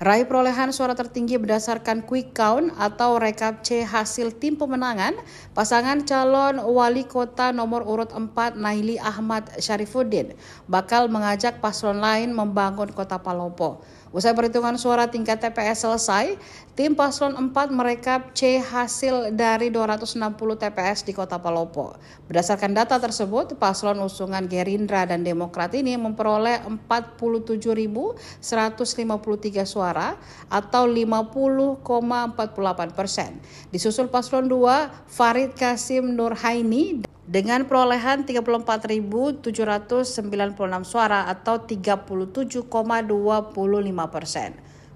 Raih perolehan suara tertinggi berdasarkan quick count atau rekap C hasil tim pemenangan, pasangan calon wali kota nomor urut 4 Naili Ahmad Syarifuddin bakal mengajak paslon lain membangun kota Palopo. Usai perhitungan suara tingkat TPS selesai, tim paslon 4 merekap C hasil dari 260 TPS di kota Palopo. Berdasarkan data tersebut, paslon usungan Gerindra dan Demokrat ini memperoleh 47.153 suara atau 50,48%. Disusul paslon 2 Farid Kasim Nurhaini dengan perolehan 34.796 suara atau 37,25%.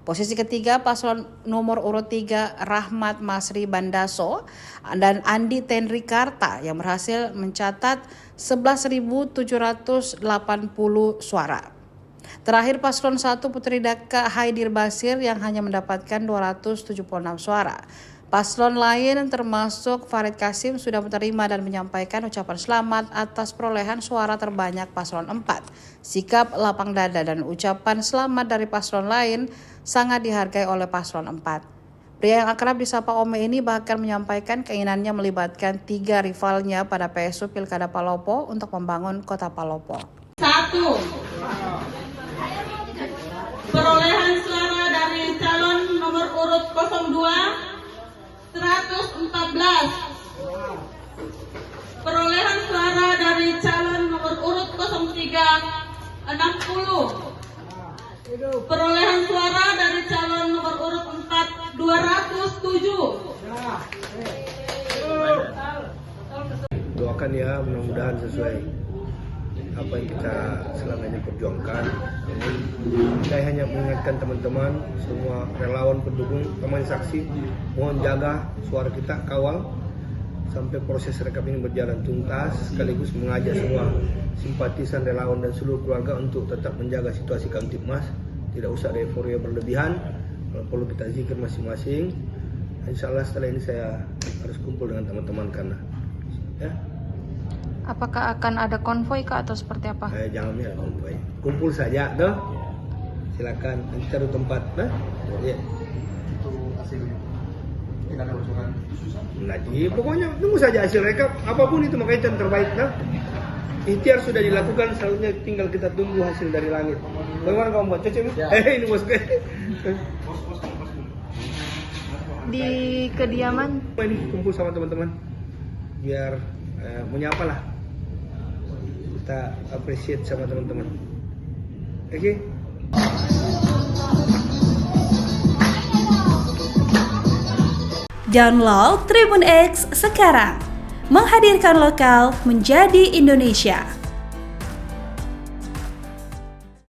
Posisi ketiga paslon nomor urut 3 Rahmat Masri Bandaso dan Andi Tenri Karta yang berhasil mencatat 11.780 suara. Terakhir paslon 1 Putri Daka Haidir Basir yang hanya mendapatkan 276 suara. Paslon lain termasuk Farid Kasim sudah menerima dan menyampaikan ucapan selamat atas perolehan suara terbanyak paslon 4. Sikap lapang dada dan ucapan selamat dari paslon lain sangat dihargai oleh paslon 4. Pria yang akrab disapa Ome ini bahkan menyampaikan keinginannya melibatkan 3 rivalnya pada PSU Pilkada Palopo untuk membangun kota Palopo. 1. Perolehan suara dari calon nomor urut 02 114. Perolehan suara dari calon nomor urut 03 60. Perolehan suara dari calon nomor urut 4 207. Doakan ya, mudah-mudahan sesuai apa yang kita selama ini perjuangkan. Saya hanya mengingatkan teman-teman, semua relawan pendukung, teman saksi, mohon jaga suara kita, kawal sampai proses rekap ini berjalan tuntas, sekaligus mengajak semua simpatisan, relawan dan seluruh keluarga untuk tetap menjaga situasi Kamtibmas, tidak usah ada euforia berlebihan, kalau perlu kita zikir masing-masing. Insya Allah setelah ini saya harus kumpul dengan teman-teman karena ya. Apakah akan ada konvoi kah atau seperti apa? Jangan ada konvoi. Kumpul saja, doh. Silakan nanti taruh tempat, nah. Ya. Itu hasil tidak ada usulan. Lagi, pokoknya tunggu saja hasil rekap. Apapun itu makanya yang terbaik, nah. Ikhtiar sudah dilakukan, selanjutnya tinggal kita tunggu hasil dari langit. Bagaimana kamu buat cocok? Ya. Ini bos. Di kediaman. Ini kumpul sama teman-teman, biar menyapa lah. Kita appreciate sama teman-teman. Oke? Download Tribun X sekarang. Menghadirkan lokal menjadi Indonesia.